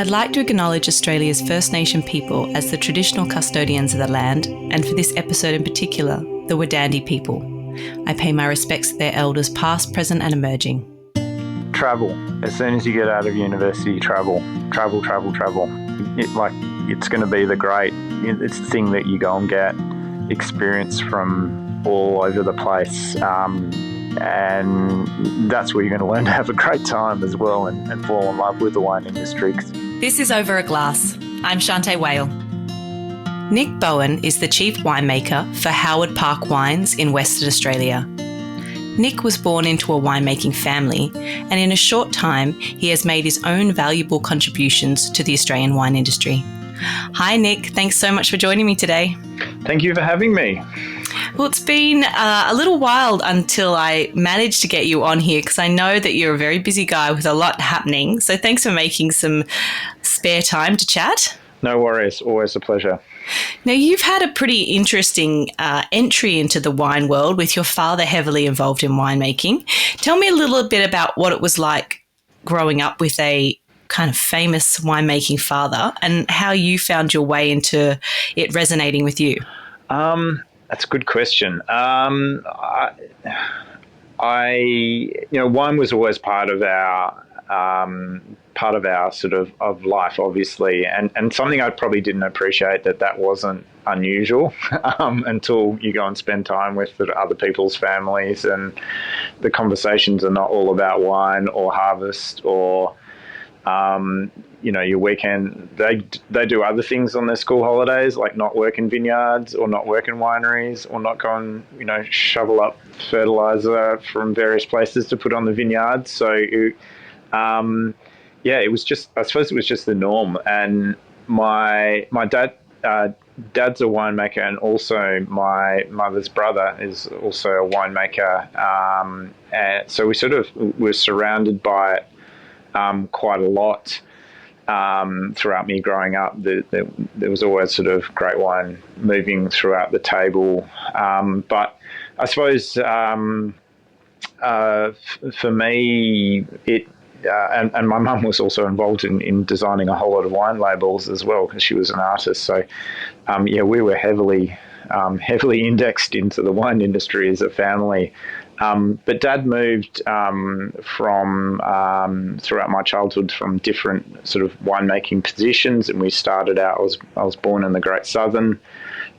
I'd like to acknowledge Australia's First Nation people as the traditional custodians of the land, and for this episode in particular, the Wadandi people. I pay my respects to their elders past, present and emerging. Travel. As soon as you get out of university, travel. It's going to be it's the thing that you go and get experience from all over the place. And that's where you're going to learn to have a great time as well and fall in love with the wine industry. This is Over a Glass. I'm Shanteh Wale. Nic Bowen is the chief winemaker for Howard Park Wines in Western Australia. Nic was born into a winemaking family, and in a short time, he has made his own valuable contributions to the Australian wine industry. Hi, Nic. Thanks so much for joining me today. Thank you for having me. Well, it's been a little while until I managed to get you on here because I know that you're a very busy guy with a lot happening. So thanks for making some spare time to chat. No worries. Always a pleasure. Now, you've had a pretty interesting entry into the wine world with your father heavily involved in winemaking. Tell me a little bit about what it was like growing up with a kind of famous winemaking father and how you found your way into it resonating with you. That's a good question. Wine was always part of our sort of life, obviously, and something I probably didn't appreciate that wasn't unusual until you go and spend time with other people's families, and the conversations are not all about wine or harvest or your weekend. They do other things on their school holidays, like not work in vineyards or not work in wineries or not go and shovel up fertilizer from various places to put on the vineyards. So it was just, I suppose it was just the norm. And my dad's a winemaker, and also my mother's brother is also a winemaker. And so we sort of were surrounded by it quite a lot throughout me growing up. There was always sort of great wine moving throughout the table. But I suppose for me, and my mum was also involved in designing a whole lot of wine labels as well because she was an artist. So we were heavily indexed into the wine industry as a family. But Dad moved from throughout my childhood from different sort of winemaking positions, and we started out. I was born in the Great Southern,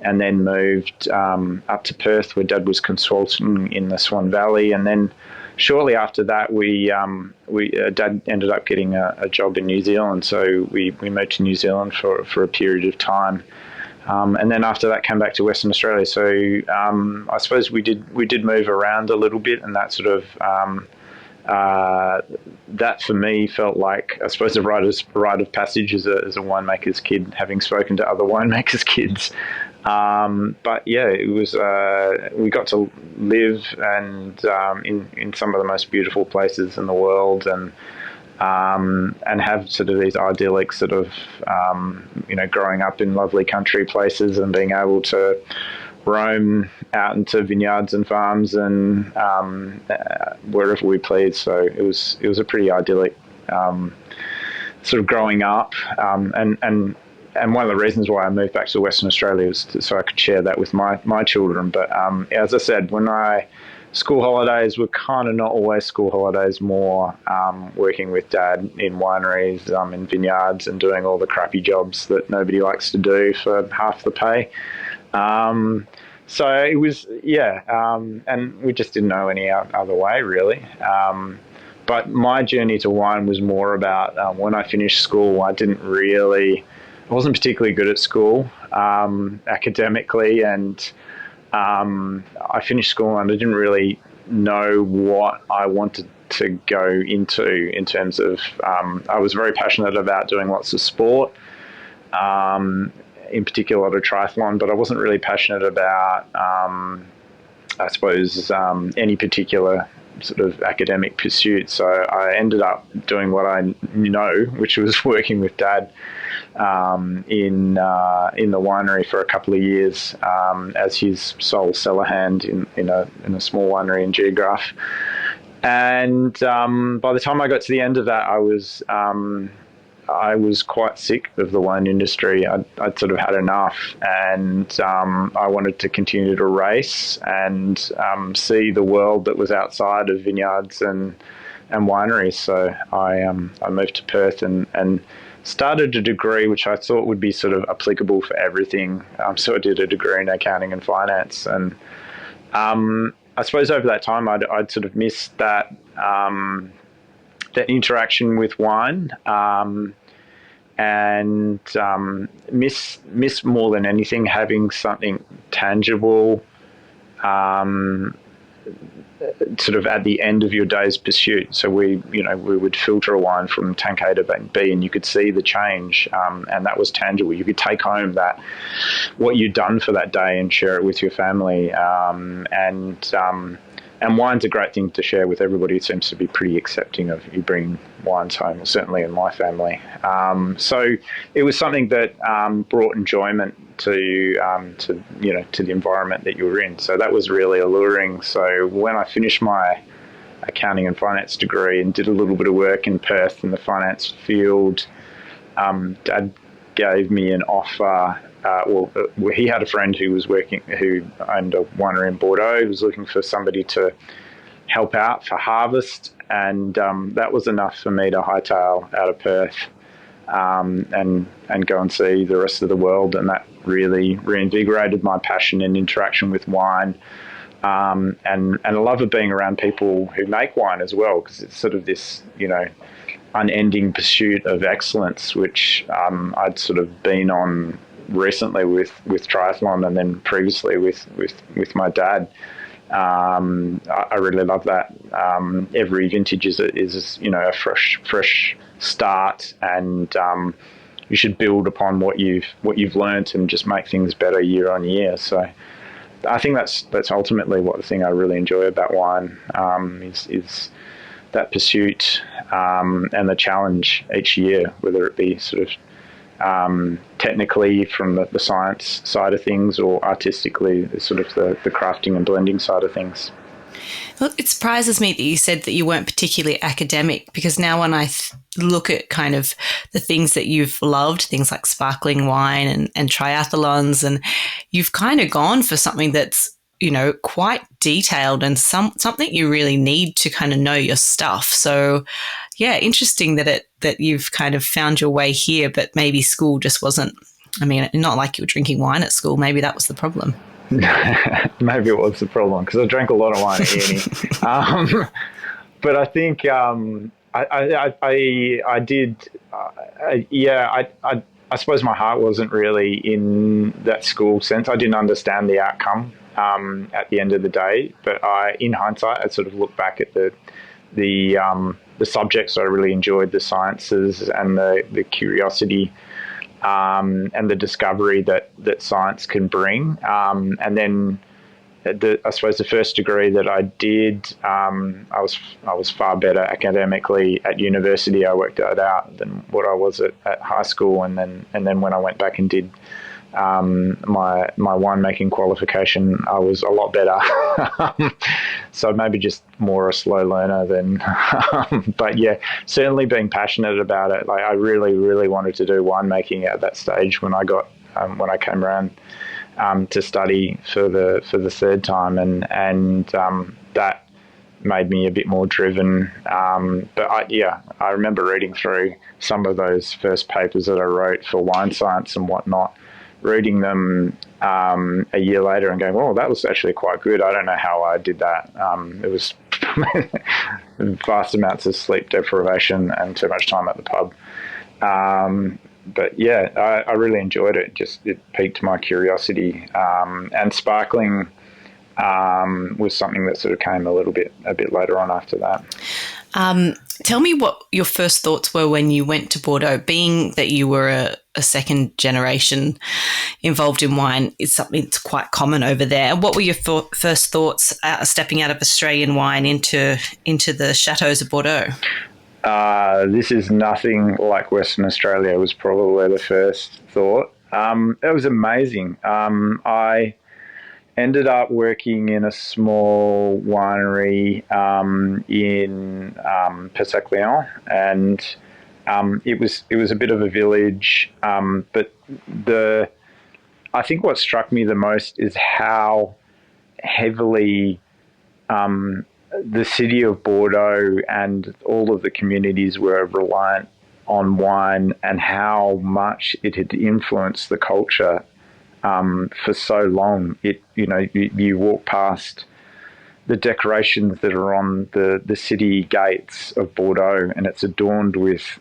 and then moved up to Perth, where Dad was consulting in the Swan Valley, and then shortly after that, Dad ended up getting a job in New Zealand, so we moved to New Zealand for a period of time. And then after that, came back to Western Australia. So I suppose we did move around a little bit, and that sort of that for me felt like, I suppose, a rite of passage as a winemaker's kid, having spoken to other winemakers' kids. But yeah, it was we got to live and in some of the most beautiful places in the world, and have sort of these idyllic sort of, growing up in lovely country places and being able to roam out into vineyards and farms and wherever we please. So it was a pretty idyllic sort of growing up. And one of the reasons why I moved back to Western Australia was so I could share that with my children. But as I said, school holidays were kind of not always school holidays, more working with Dad in wineries, in vineyards, and doing all the crappy jobs that nobody likes to do for half the pay. So it was, and we just didn't know any other way, really. But my journey to wine was more about when I finished school, I wasn't particularly good at school academically, and I finished school and I didn't really know what I wanted to go into in terms of, I was very passionate about doing lots of sport, in particular a triathlon, but I wasn't really passionate about, I suppose, any particular sort of academic pursuit. So I ended up doing what I know, which was working with Dad in the winery for a couple of years as his sole cellar hand in a small winery in Geograph. And by the time I got to the end of that, I I was quite sick of the wine industry. I'd sort of had enough, and I wanted to continue to race and see the world that was outside of vineyards and wineries. So I moved to Perth and started a degree which I thought would be sort of applicable for everything. So I did a degree in accounting and finance, and I suppose over that time I'd sort of missed that that interaction with wine, and miss more than anything having something tangible, sort of at the end of your day's pursuit. So we would filter a wine from tank A to bank B, and you could see the change, and that was tangible. You could take home that what you'd done for that day and share it with your family. And wine's a great thing to share with everybody. It seems to be pretty accepting of you bringing wines home, certainly in my family. So it was something that brought enjoyment to the environment that you were in. So that was really alluring. So when I finished my accounting and finance degree and did a little bit of work in Perth in the finance field, Dad gave me an offer. He had a friend who owned a winery in Bordeaux. He was looking for somebody to help out for harvest, and that was enough for me to hightail out of Perth and go and see the rest of the world. And that really reinvigorated my passion and interaction with wine, and a love of being around people who make wine as well, because it's sort of this unending pursuit of excellence, which I'd sort of been on recently with triathlon, and then previously with my dad. I really love that. Every vintage is a fresh start, and you should build upon what you've learnt and just make things better year on year. So I think that's ultimately what the thing I really enjoy about wine is that pursuit, and the challenge each year, whether it be sort of technically from the science side of things, or artistically sort of the crafting and blending side of things. Well, it surprises me that you said that you weren't particularly academic, because now when I look at kind of the things that you've loved, things like sparkling wine and triathlons, and you've kind of gone for something that's quite detailed and something you really need to kind of know your stuff. So yeah, interesting that you've kind of found your way here, but maybe school just wasn't, not like you were drinking wine at school. Maybe that was the problem. Maybe it was the problem, because I drank a lot of wine at uni. But I think I did, I suppose my heart wasn't really in that school sense. I didn't understand the outcome at the end of the day, but in hindsight, I sort of look back at the subjects I really enjoyed, the sciences and the curiosity, and the discovery that science can bring. And then I suppose the first degree that I did, I was far better academically at university. I worked that out than what I was at high school, and then when I went back and did my winemaking qualification, I was a lot better. So maybe just more a slow learner than, but yeah, certainly being passionate about it. Like, I really, really wanted to do winemaking at that stage when I came around to study for the third time, and that made me a bit more driven. But I remember reading through some of those first papers that I wrote for wine science and whatnot, reading them a year later and going, "Oh, that was actually quite good. I don't know how I did that." It was vast amounts of sleep deprivation and too much time at the pub. But yeah, I really enjoyed it. It piqued my curiosity, and sparkling was something that sort of came a bit later on after that. Tell me what your first thoughts were when you went to Bordeaux. Being that you were a second generation involved in wine is something that's quite common over there. What were your first thoughts stepping out of Australian wine into the chateaus of Bordeaux? This is nothing like Western Australia was probably the first thought. It was amazing. I ended up working in a small winery in Pessac-Léon, and It was a bit of a village, but the I think what struck me the most is how heavily the city of Bordeaux and all of the communities were reliant on wine, and how much it had influenced the culture for so long. You walk past the decorations that are on the city gates of Bordeaux, and it's adorned with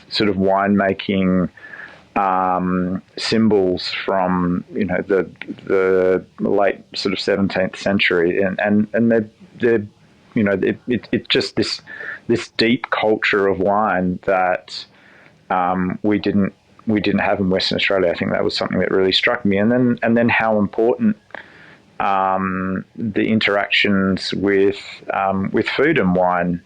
sort of winemaking symbols from the late sort of 17th century, and they're it's just this deep culture of wine that we didn't have in Western Australia. I think that was something that really struck me, and then how important the interactions with food and wine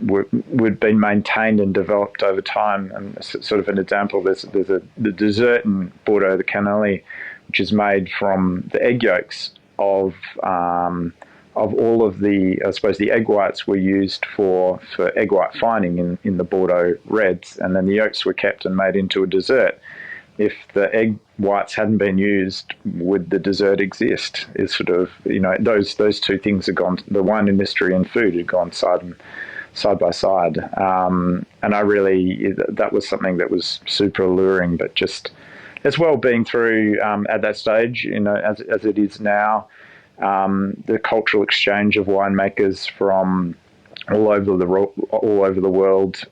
would be maintained and developed over time. And sort of an example, there's the dessert in Bordeaux, the cannoli, which is made from the egg yolks of all of the, I suppose, the egg whites were used for egg white fining in the Bordeaux reds, and then the yolks were kept and made into a dessert. If the egg whites hadn't been used, would the dessert exist? Is sort of, those two things have gone. The wine industry and food had gone side by side, and that was something that was super alluring. But just as well, being through at that stage, as it is now, the cultural exchange of winemakers from all over the world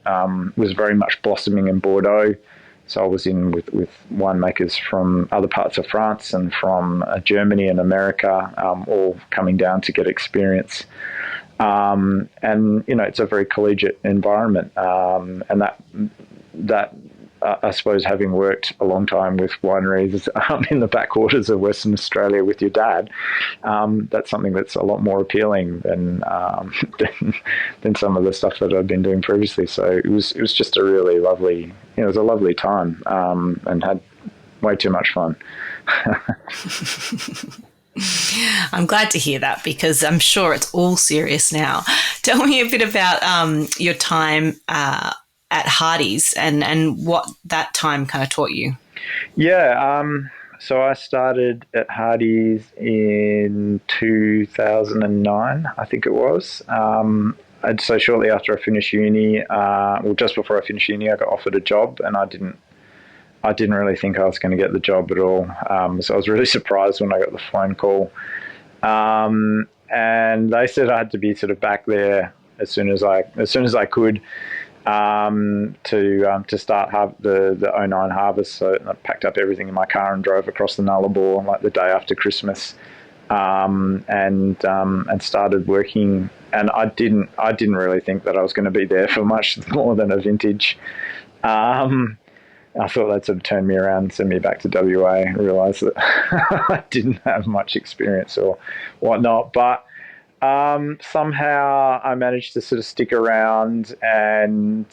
was very much blossoming in Bordeaux. So I was in with winemakers from other parts of France and from Germany and America, all coming down to get experience. And it's a very collegiate environment, and that I suppose, having worked a long time with wineries in the backwaters of Western Australia with your dad, that's something that's a lot more appealing than some of the stuff that I'd been doing previously. So it was just a really lovely, it was a lovely time, and had way too much fun. I'm glad to hear that, because I'm sure it's all serious now. Tell me a bit about your time at Hardy's and what that time kind of taught you. Yeah, so I started at Hardy's in 2009, I think it was. And so shortly after I finished uni, just before I finished uni, I got offered a job, and I didn't really think I was going to get the job at all. So I was really surprised when I got the phone call. And they said I had to be sort of back there as soon as I could, to start the 09 harvest. So I packed up everything in my car and drove across the Nullarbor like the day after Christmas, and started working. And I didn't really think that I was going to be there for much more than a vintage. I thought they'd sort of turn me around and send me back to WA. I realised that I didn't have much experience or whatnot, but somehow I managed to sort of stick around and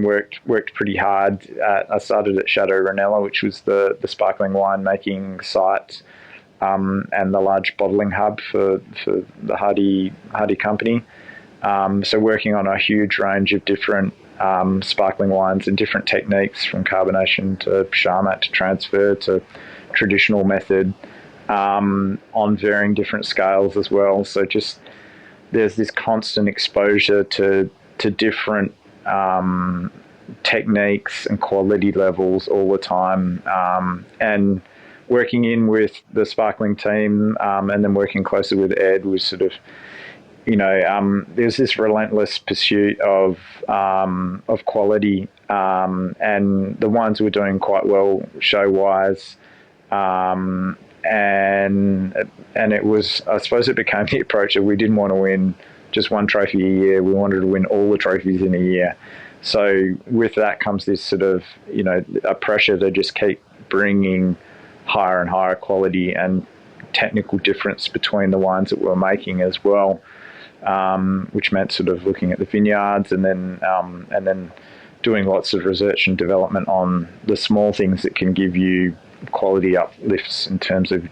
worked pretty hard. I started at Chateau Ranella, which was the sparkling wine making site, and the large bottling hub for the Hardy company. So working on a huge range of different sparkling wines and different techniques, from carbonation to Charmat to transfer to traditional method, on varying different scales as well. So just there's this constant exposure to different techniques and quality levels all the time, and working in with the sparkling team, and then working closely with Ed was sort of, there's this relentless pursuit of quality, and the wines were doing quite well show wise, and it was, I suppose, it became the approach that we didn't want to win just one trophy a year. We wanted to win all the trophies in a year. So with that comes this sort of, a pressure to just keep bringing higher and higher quality and technical difference between the wines that we're making as well. Which meant sort of looking at the vineyards and then doing lots of research and development on the small things that can give you quality uplifts in terms of,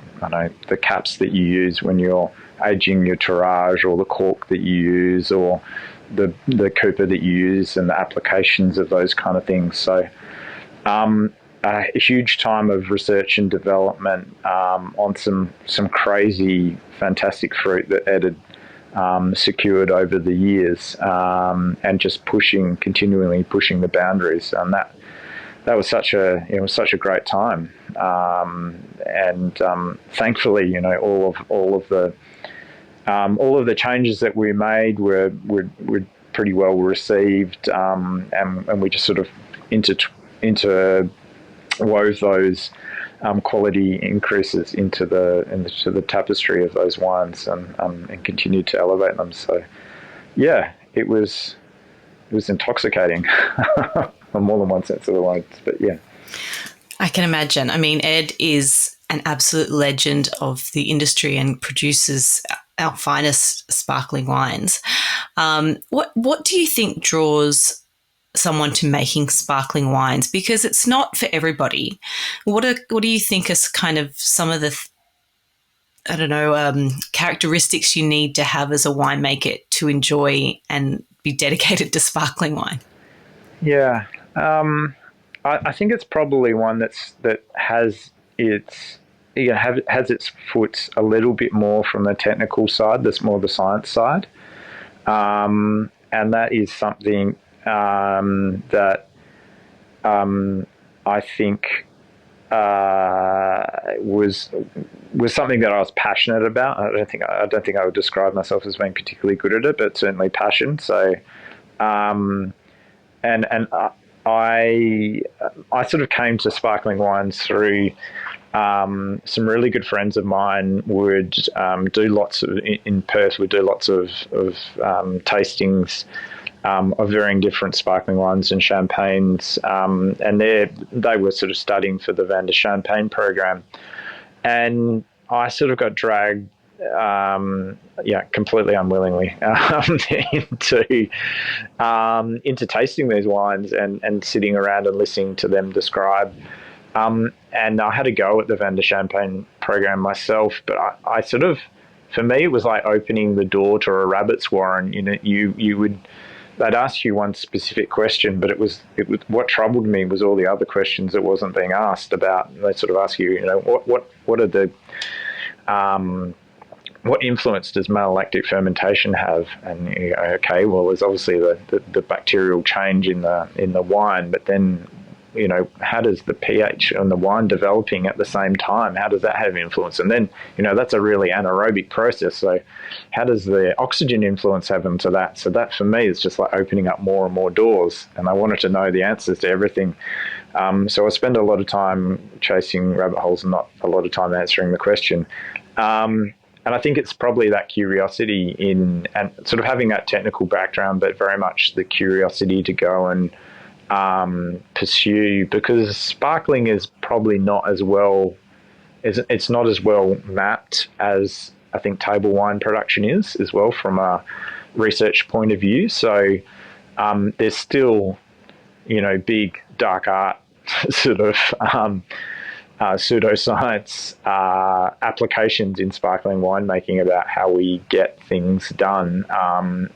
the caps that you use when you're aging your tirage, or the cork that you use, or the cooper that you use and the applications of those kind of things. So a huge time of research and development on some crazy, fantastic fruit that Ed had secured over the years, and just continually pushing the boundaries, and that was such a great time, and thankfully, all of the changes that we made were pretty well received, and we just sort of interwove those quality increases into the tapestry of those wines, and continued to elevate them. So, yeah, it was intoxicating on more than one sense of the words. But yeah, I can imagine. I mean, Ed is an absolute legend of the industry and produces our finest sparkling wines. What do you think draws someone to making sparkling wines? Because it's not for everybody. What do you think is kind of some of the characteristics you need to have as a winemaker to enjoy and be dedicated to sparkling wine? Yeah, I think it's probably one that has its foot a little bit more from the technical side. That's more the science side, and that is something that I think was something that I was passionate about. I don't think I would describe myself as being particularly good at it, but certainly passion. So, and I sort of came to sparkling wines through some really good friends of mine would do lots of in Perth. Would do lots of tastings of varying different sparkling wines and champagnes, and they were sort of studying for the Van de Champagne program, and I sort of got dragged, completely unwillingly, into tasting these wines and sitting around and listening to them describe. And I had a go at the Van de Champagne program myself, but I sort of, for me, it was like opening the door to a rabbit's warren. They'd ask you one specific question, but it was what troubled me was all the other questions that wasn't being asked about. They sort of ask you, what are the what influence does malolactic fermentation have? And you go, okay, well, there's obviously the bacterial change in the wine, but then, how does the pH on the wine developing at the same time, how does that have influence? And then, that's a really anaerobic process. So how does the oxygen influence have into that? So that for me is just like opening up more and more doors. And I wanted to know the answers to everything. So I spend a lot of time chasing rabbit holes and not a lot of time answering the question. And I think it's probably that curiosity and sort of having that technical background, but very much the curiosity to go and pursue, because sparkling is probably not as well, it's not as well mapped as I think table wine production is as well from a research point of view. So there's still, big dark art sort of pseudoscience applications in sparkling winemaking about how we get things done,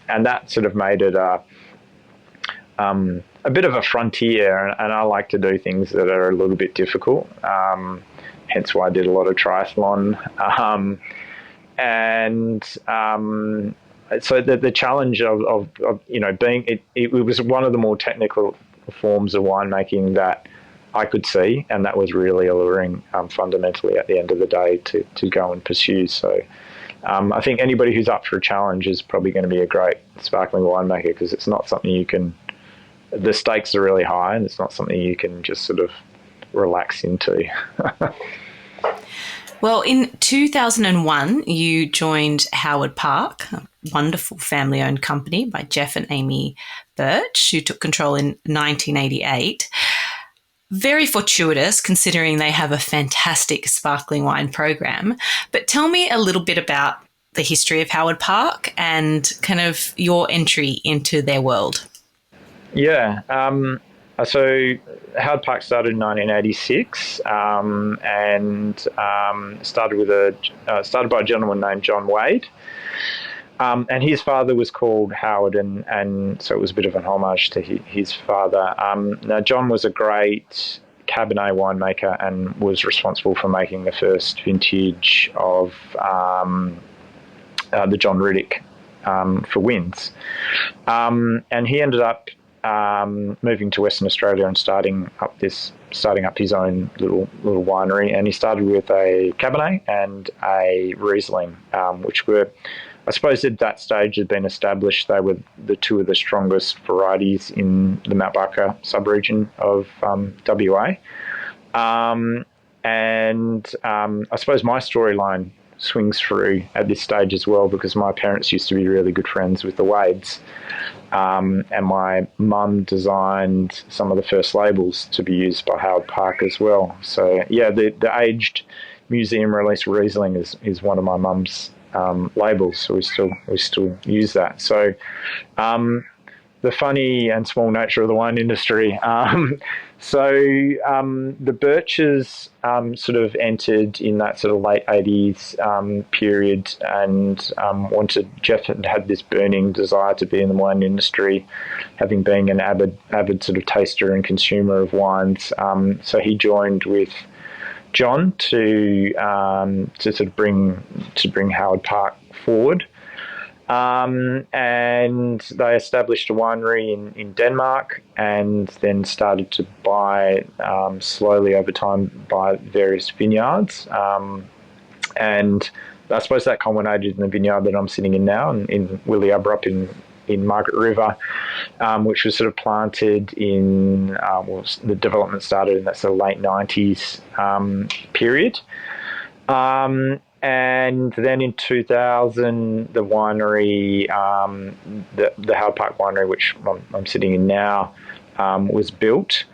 and that sort of made it a bit of a frontier, and I like to do things that are a little bit difficult. Hence why I did a lot of triathlon, so the challenge of being it was one of the more technical forms of winemaking that I could see, and that was really alluring, fundamentally at the end of the day to go and pursue. So I think anybody who's up for a challenge is probably going to be a great sparkling winemaker, because it's not something the stakes are really high, and it's not something you can just sort of relax into. Well, in 2001, you joined Howard Park, a wonderful family-owned company by Jeff and Amy Birch, who took control in 1988. Very fortuitous, considering they have a fantastic sparkling wine program. But tell me a little bit about the history of Howard Park and kind of your entry into their world. Yeah. So Howard Park started in 1986, and started by a gentleman named John Wade. And his father was called Howard, and so it was a bit of an homage to his father. Now, John was a great Cabernet winemaker and was responsible for making the first vintage of the John Riddoch for wins. And he ended up moving to Western Australia and starting up his own little winery. And he started with a Cabernet and a Riesling, which were, I suppose, at that stage had been established. They were the two of the strongest varieties in the Mount Barker subregion of WA. I suppose my storyline swings through at this stage as well, because my parents used to be really good friends with the Wades. And my mum designed some of the first labels to be used by Howard Park as well. So, yeah, the aged museum release Riesling is one of my mum's labels, so we still use that. So the funny and small nature of the wine industry. The Birches sort of entered in that sort of late 80s period, and Jeff had this burning desire to be in the wine industry, having been an avid sort of taster and consumer of wines. So he joined with John to sort of bring Howard Park forward. And they established a winery in Denmark, and then started to buy slowly over time by various vineyards. And I suppose that culminated in the vineyard that I'm sitting in now, in Williabrup in Margaret River, which was sort of planted in, the development started in that sort of late 90s period. And then in 2000, the winery, the Howard Park winery, which I'm sitting in now, was built.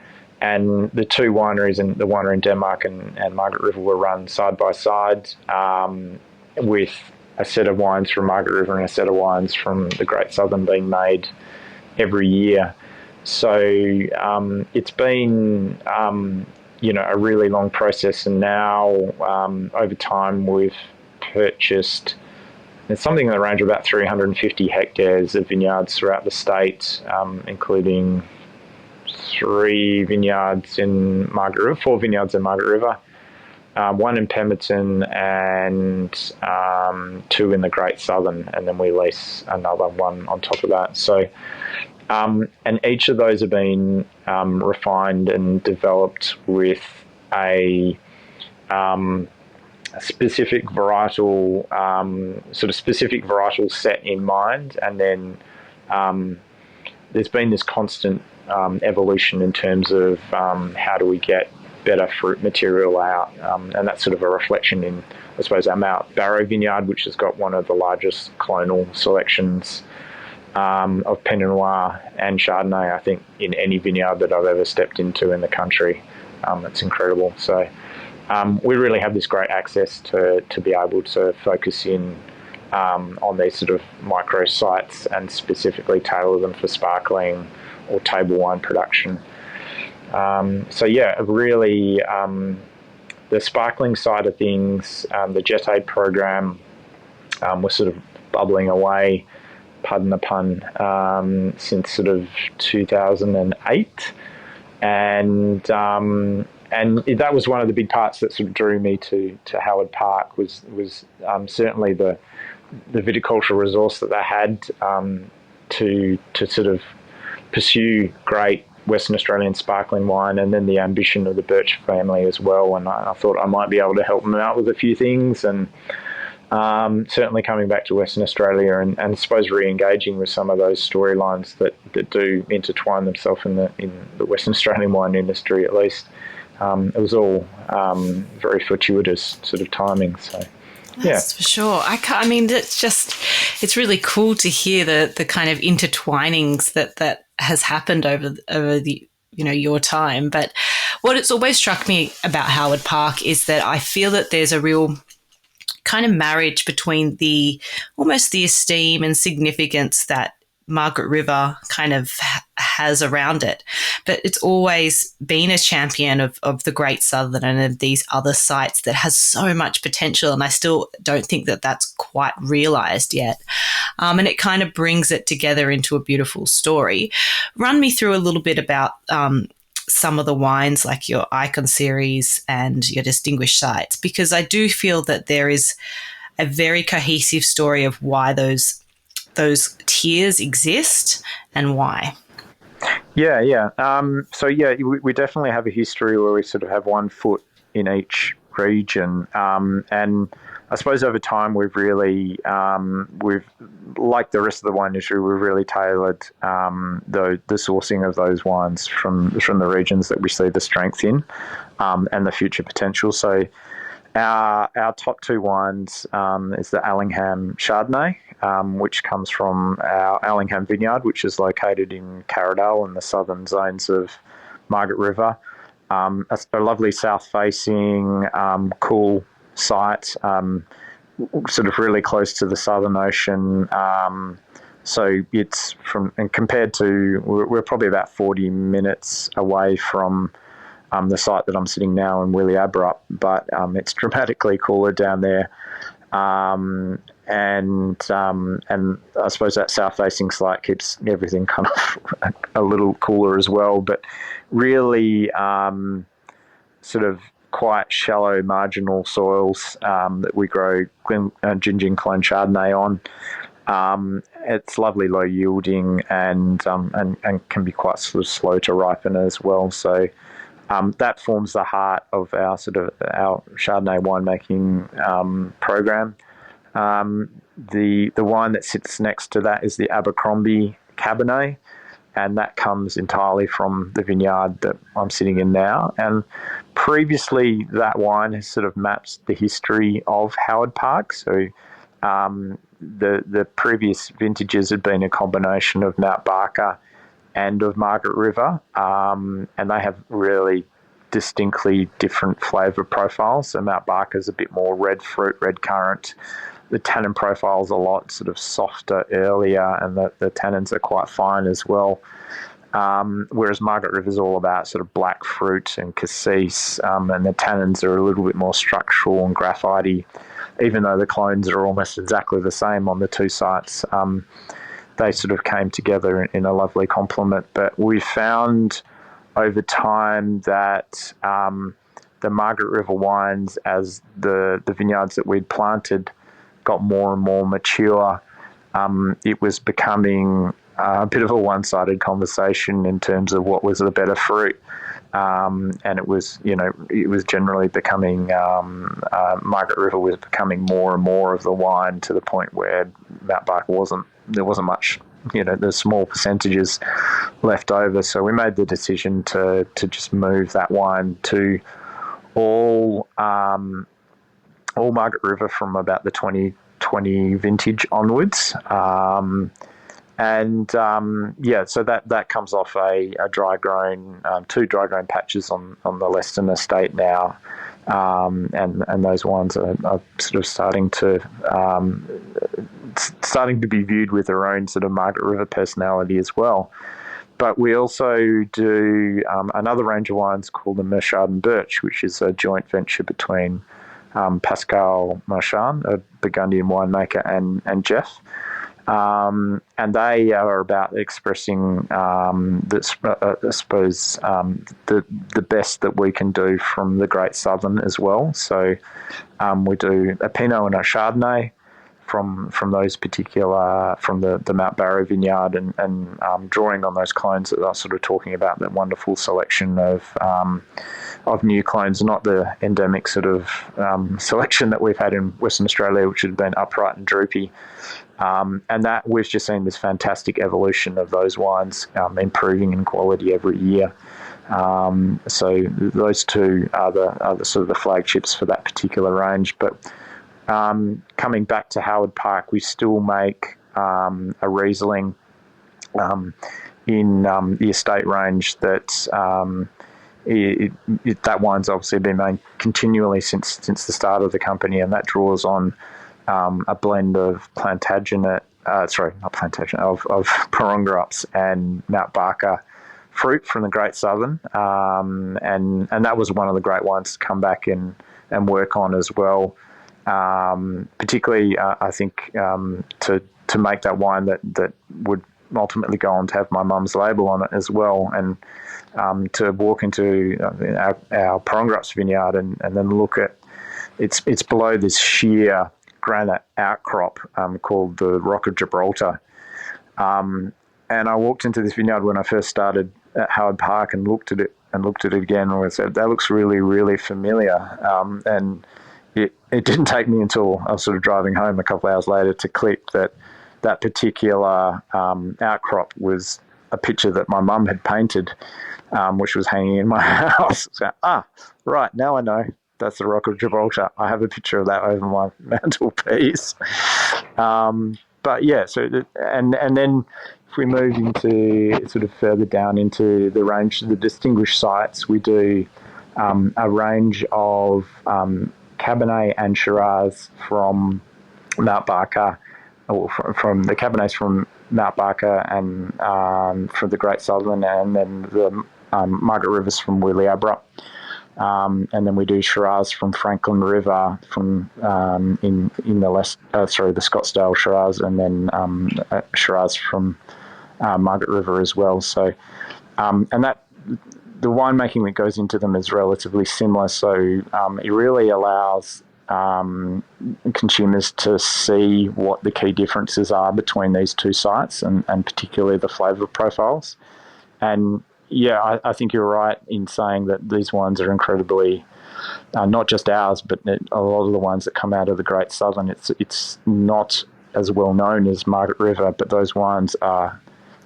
And the two wineries, the winery in Denmark and Margaret River, were run side by side, with a set of wines from Margaret River and a set of wines from the Great Southern being made every year. So it's been a really long process, and now over time we've purchased, it's something in the range of about 350 hectares of vineyards throughout the state, including 4 vineyards in Margaret River, one in Pemberton, and 2 in the Great Southern, and then we lease another one on top of that. So and each of those have been refined and developed with a specific varietal set in mind, and then there's been this constant evolution in terms of how do we get better fruit material out, and that's sort of a reflection in, I suppose, our Mount Barrow vineyard, which has got one of the largest clonal selections of Pinot Noir and Chardonnay, I think, in any vineyard that I've ever stepped into in the country. It's incredible. So we really have this great access to be able to focus in on these sort of micro sites and specifically tailor them for sparkling or table wine production. Really, the sparkling side of things, the Jet Aid program was sort of bubbling away, pardon the pun, since sort of 2008, and that was one of the big parts that sort of drew me to Howard Park, was certainly the viticultural resource that they had to sort of pursue great Western Australian sparkling wine, and then the ambition of the Birch family as well. And I thought I might be able to help them out with a few things, and certainly coming back to Western Australia and I suppose re-engaging with some of those storylines that do intertwine themselves in the Western Australian wine industry, at least. It was all very fortuitous sort of timing. So, That's for sure. It's really cool to hear the kind of intertwinings that has happened over the your time. But what it's always struck me about Howard Park is that I feel that there's a real kind of marriage between almost the esteem and significance that Margaret River kind of has around it, but it's always been a champion of the Great Southern and of these other sites that has so much potential. And I still don't think that that's quite realised yet. And it kind of brings it together into a beautiful story. Run me through a little bit about some of the wines, like your Icon series and your Distinguished Sites, because I do feel that there is a very cohesive story of why those tiers exist and why. Yeah. We definitely have a history where we sort of have one foot in each region, and I suppose over time we've really, we've, like the rest of the wine industry, we've really tailored the sourcing of those wines from the regions that we see the strength in, and the future potential. So our top two wines is the Allingham Chardonnay, which comes from our Allingham vineyard, which is located in Carradale in the southern zones of Margaret River. It's a lovely south-facing, cool site, sort of really close to the Southern Ocean. So it's and compared to, we're probably about 40 minutes away from the site that I'm sitting now in Willie Aberup, but it's dramatically cooler down there. And I suppose that south-facing site keeps everything kind of a little cooler as well, but really sort of quite shallow marginal soils that we grow Gingin Clone Chardonnay on. It's lovely low yielding and can be quite sort of slow to ripen as well. So that forms the heart of our Chardonnay winemaking program. The wine that sits next to that is the Abercrombie Cabernet, and that comes entirely from the vineyard that I'm sitting in now. And previously, that wine has sort of mapped the history of Howard Park. So the previous vintages had been a combination of Mount Barker and of Margaret River, and they have really distinctly different flavour profiles. So Mount Barker's a bit more red fruit, red currant. The tannin profile's a lot sort of softer earlier, and the tannins are quite fine as well. Whereas Margaret River's all about sort of black fruit and cassis, and the tannins are a little bit more structural and graphite-y. Even though the clones are almost exactly the same on the two sites, they sort of came together in a lovely complement. But we found over time that the Margaret River wines, as the vineyards that we'd planted got more and more mature, it was becoming a bit of a one-sided conversation in terms of what was the better fruit. And it was generally becoming, Margaret River was becoming more and more of the wine, to the point where Mount Barker there wasn't much, there's small percentages left over. So we made the decision to just move that wine to all Margaret River from about the 2020 vintage onwards. So that comes off a dry grown, two dry grown patches on the Leston estate now, and those wines are sort of starting to be viewed with their own sort of Margaret River personality as well. But we also do another range of wines called the Merchard and Birch, which is a joint venture between Pascal Marchand, a Burgundian winemaker, and Jeff. And they are about expressing, the best that we can do from the Great Southern as well. So we do a Pinot and a Chardonnay from those particular, from the Mount Barrow vineyard, and drawing on those clones that I was sort of talking about, that wonderful selection of new clones, not the endemic sort of selection that we've had in Western Australia, which had been upright and droopy. And that we've just seen this fantastic evolution of those wines, improving in quality every year. So those two are the sort of the flagships for that particular range. But coming back to Howard Park, we still make a Riesling in the estate range that that wine's obviously been made continually since the start of the company, and that draws on a blend of Plantagenet, of Parongarups and Mount Barker fruit from the Great Southern, and that was one of the great wines to come back and work on as well. Particularly, I think to make that wine that would ultimately go on to have my mum's label on it as well, and to walk into our Prongraps vineyard and then look at it's below this sheer granite outcrop called the Rock of Gibraltar. And I walked into this vineyard when I first started at Howard Park and looked at it again and said, that looks really, really familiar. And it didn't take me until I was sort of driving home a couple of hours later to click that particular outcrop was a picture that my mum had painted, which was hanging in my house. So, right, now I know. That's the Rock of Gibraltar. I have a picture of that over my mantelpiece. But yeah, so and then if we move into sort of further down into the range of the distinguished sites, we do a range of Cabernet and Shiraz from Mount Barker, or from the Cabernets from Mount Barker and from the Great Southern, and then the Margaret Rivers from Wiliabra. And then we do Shiraz from Franklin River, from in the the Scottsdale Shiraz, and then Shiraz from Margaret River as well. So, and that the winemaking that goes into them is relatively similar. So it really allows consumers to see what the key differences are between these two sites, and particularly the flavour profiles. And yeah, I think you're right in saying that these wines are incredibly, not just ours, but a lot of the ones that come out of the Great Southern. It's not as well known as Margaret River, but those wines are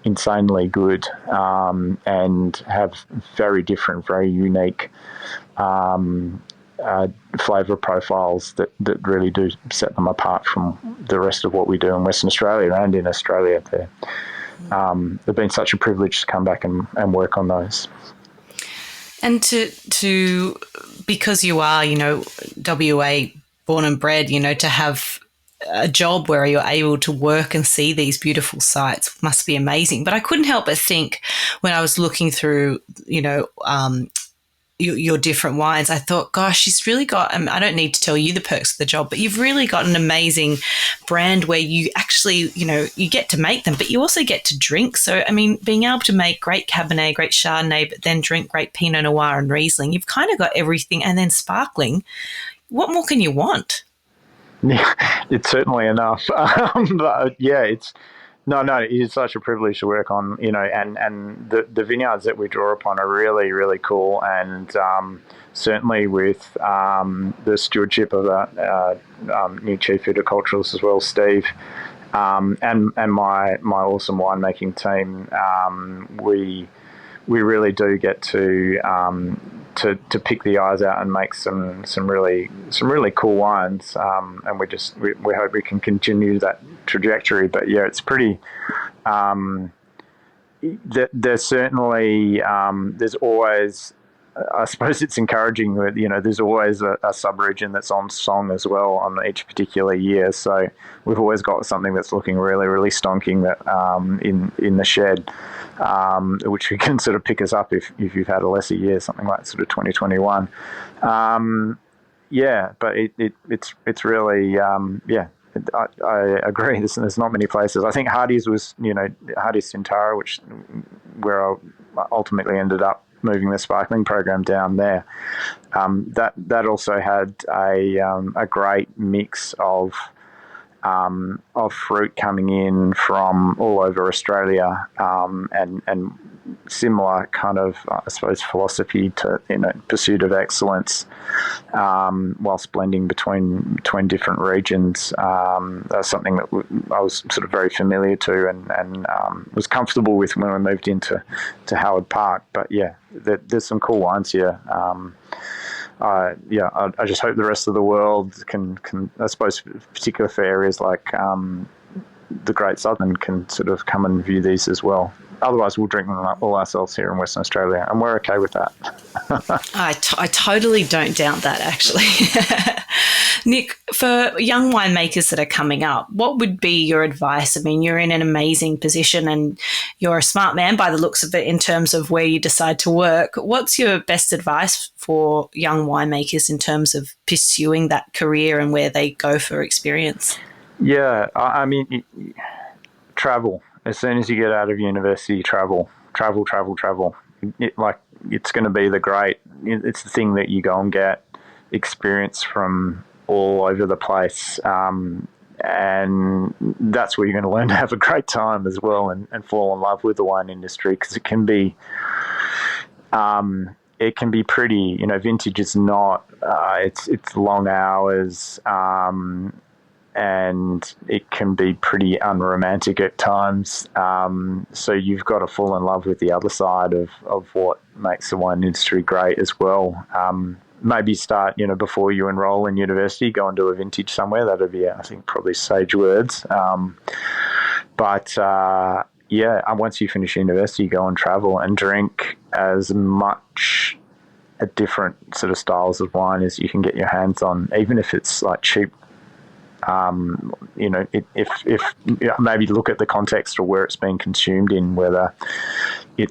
insanely good and have very different, very unique flavour profiles that really do set them apart from the rest of what we do in Western Australia and in Australia. They've been such a privilege to come back and work on those. And to because you are, WA born and bred, to have a job where you're able to work and see these beautiful sites must be amazing. But I couldn't help but think when I was looking through, your different wines, I thought, gosh, she's really got, I don't need to tell you the perks of the job, but you've really got an amazing brand where you actually, you get to make them, but you also get to drink. So, being able to make great Cabernet, great Chardonnay, but then drink great Pinot Noir and Riesling, you've kind of got everything, and then sparkling. What more can you want? Yeah, it's certainly enough. But yeah, it is such a privilege to work on, and the vineyards that we draw upon are really, really cool. And certainly with the stewardship of our new chief viticulturalist as well, Steve, and my awesome winemaking team, we really do get to pick the eyes out and make some really cool wines, and we hope we can continue that trajectory. But yeah, it's pretty. There's certainly there's always. I suppose it's encouraging that there's always a sub-region that's on song as well on each particular year. So we've always got something that's looking really, really stonking that in the shed, which we can sort of pick us up if you've had a lesser year, something like sort of 2021. Yeah, but it's really I agree. There's not many places. I think Hardy's was Hardy's Cintara, where I ultimately ended up moving the sparkling program down there. That also had a great mix of fruit coming in from all over Australia, and similar kind of, I suppose, philosophy to pursuit of excellence, whilst blending between different regions. That's something that I was sort of very familiar to and was comfortable with when I moved into Howard Park. But yeah, there's some cool wines here. I just hope the rest of the world can I suppose, particularly for areas like the Great Southern, can sort of come and view these as well. Otherwise, we'll drink them all ourselves here in Western Australia, and we're okay with that. I totally don't doubt that, actually. Nic, for young winemakers that are coming up, what would be your advice? I mean, you're in an amazing position and you're a smart man by the looks of it in terms of where you decide to work. What's your best advice for young winemakers in terms of pursuing that career and where they go for experience? Yeah, I mean, travel. As soon as you get out of university, travel. It's going to be it's the thing that you go and get experience from all over the place. And that's where you're going to learn to have a great time as well, and fall in love with the wine industry, because it can be pretty, vintage is not, it's long hours, and it can be pretty unromantic at times. So you've got to fall in love with the other side of what makes the wine industry great as well. Maybe start, before you enroll in university, go and do a vintage somewhere. That'd be, I think, probably sage words. Once you finish university, go and travel and drink as much a different sort of styles of wine as you can get your hands on, even if it's like cheap. If maybe look at the context or where it's being consumed in, whether you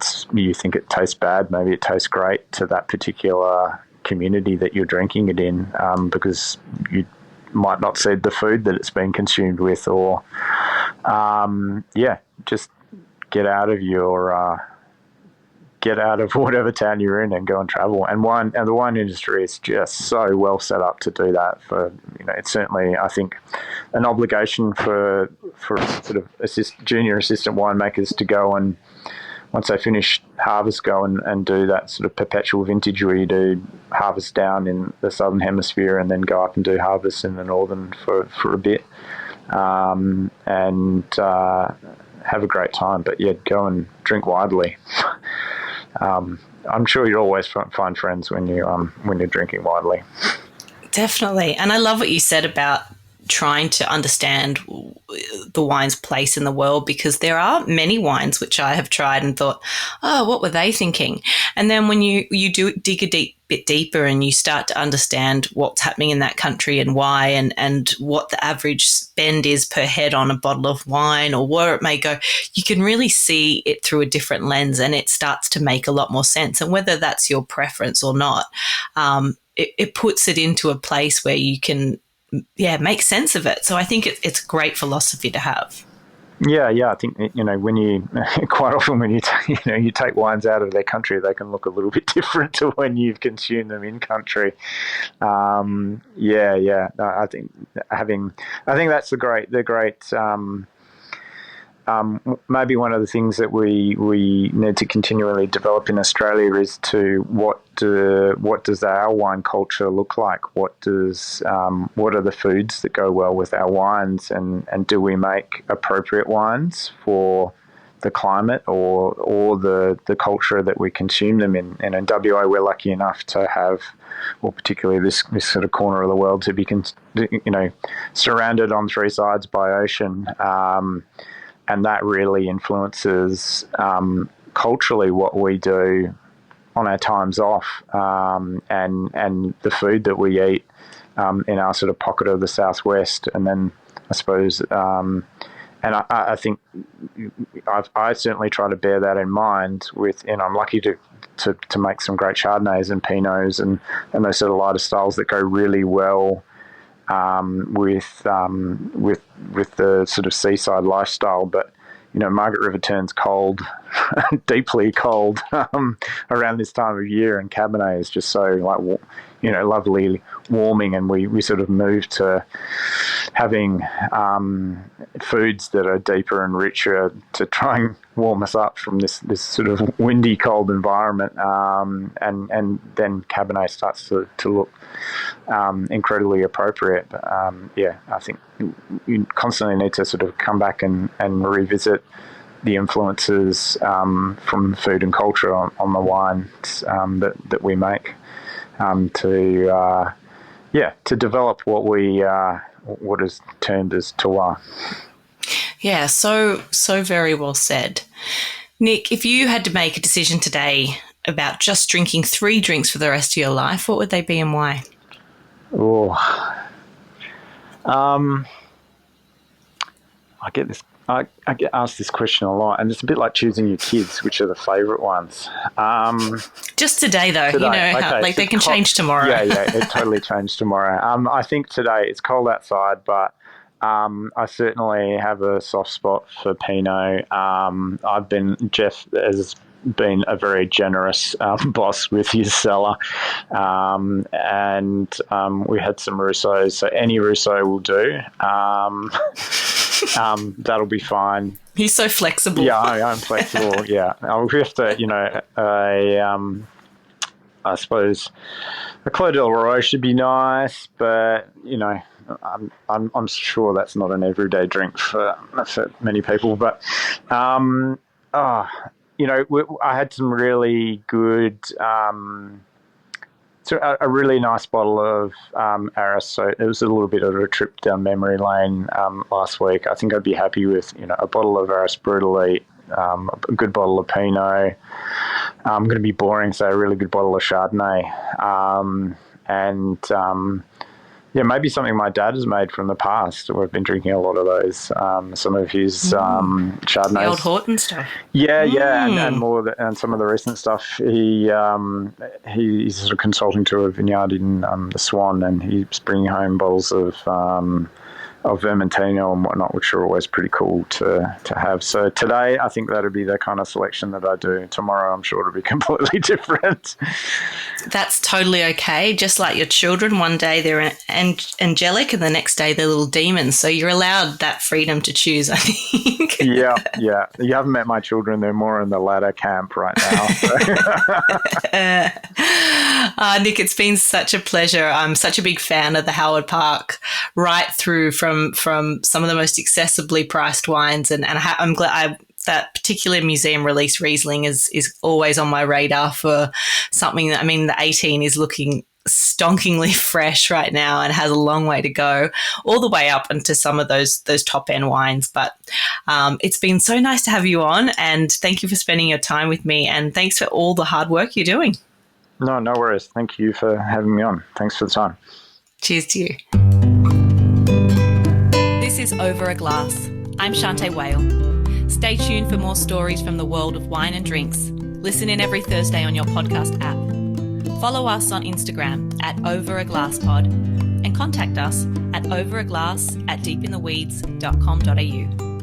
think it tastes bad, maybe it tastes great to that particular community that you're drinking it in, because you might not see the food that it's being consumed with, or just get out of whatever town you're in and go and travel. And the wine industry is just so well set up to do that. It's certainly, I think, an obligation for sort of junior assistant winemakers to go and, once they finish harvest, go and do that sort of perpetual vintage, where you do harvest down in the southern hemisphere and then go up and do harvest in the northern for a bit, and have a great time. But yeah, go and drink widely. I'm sure you'll always find friends when you're drinking widely. Definitely. And I love what you said about trying to understand the wine's place in the world, because there are many wines which I have tried and thought, oh, what were they thinking? And then when you do dig a bit deeper and you start to understand what's happening in that country and why, and what the average spend is per head on a bottle of wine or where it may go, you can really see it through a different lens, and it starts to make a lot more sense. And whether that's your preference or not, it puts it into a place where you can make sense of it. So I think it's a great philosophy to have. Yeah. I think, when you quite often when you take wines out of their country, they can look a little bit different to when you've consumed them in country. No, I think that's the great. Maybe one of the things that we need to continually develop in Australia is what does our wine culture look like? What are the foods that go well with our wines, and do we make appropriate wines for the climate or the culture that we consume them in? And in WA, we're lucky enough to have, well, particularly this sort of corner of the world, to be surrounded on three sides by ocean. And that really influences culturally what we do on our times off, and the food that we eat in our sort of pocket of the southwest. And then I suppose, and I think I certainly try to bear that in mind and I'm lucky to make some great Chardonnays and Pinots and those sort of lighter styles that go really well with the sort of seaside lifestyle. But Margaret River turns cold, deeply cold, around this time of year, and Cabernet is just so lovely warming, and we sort of move to having foods that are deeper and richer to try and warm us up from this sort of windy, cold environment, and then Cabernet starts to look incredibly appropriate. But I think you constantly need to sort of come back and revisit the influences from food and culture on the wines that we make, to develop what is termed as terroir. Yeah, so very well said. Nic, if you had to make a decision today about just drinking 3 drinks for the rest of your life, what would they be and why? Oh, I get this. I get asked this question a lot, and it's a bit like choosing your kids, which are the favourite ones. Just today, though. Today, You know, how, okay, like they can change tomorrow. Yeah, it totally changed tomorrow. I think today it's cold outside, but I certainly have a soft spot for Pinot. Jeff has been a very generous boss with his cellar, and we had some Rousseaus, so any Rousseau will do. That'll be fine. He's so flexible. Yeah, I'm flexible. Yeah, we have to, I suppose a Clos del Roi should be nice, but I'm sure that's not an everyday drink for many people. But I had some really good. So a really nice bottle of Arras. So it was a little bit of a trip down memory lane last week. I think I'd be happy with a bottle of Arras Brutal Elite, a good bottle of Pinot. I'm going to be boring, so a really good bottle of Chardonnay, maybe something my dad has made from the past. We've been drinking a lot of those. Some of his Chardonnays. The old Horton stuff. Yeah, and some of the recent stuff. He's sort of consulting to a vineyard in the Swan, and he's bringing home bottles of Vermentino and whatnot, which are always pretty cool to have. So today, I think that'll be the kind of selection that I do. Tomorrow, I'm sure it'll be completely different. That's totally okay. Just like your children, one day they're angelic and the next day they're little demons. So you're allowed that freedom to choose, I think. Yeah. You haven't met my children. They're more in the latter camp right now. So. Nic, it's been such a pleasure. I'm such a big fan of the Howard Park, right through from some of the most accessibly priced wines, and I'm glad that particular museum release Riesling is always on my radar for something. That, I mean, the 18 is looking stonkingly fresh right now and has a long way to go, all the way up into some of those top end wines. But it's been so nice to have you on, and thank you for spending your time with me, and thanks for all the hard work you're doing. No worries. Thank you for having me on. Thanks for the time. Cheers to you. This is Over a Glass. I'm Shanteh Wale. Stay tuned for more stories from the world of wine and drinks. Listen in every Thursday on your podcast app. Follow us on Instagram at overaglasspod and contact us at overaglass@deepintheweeds.com.au.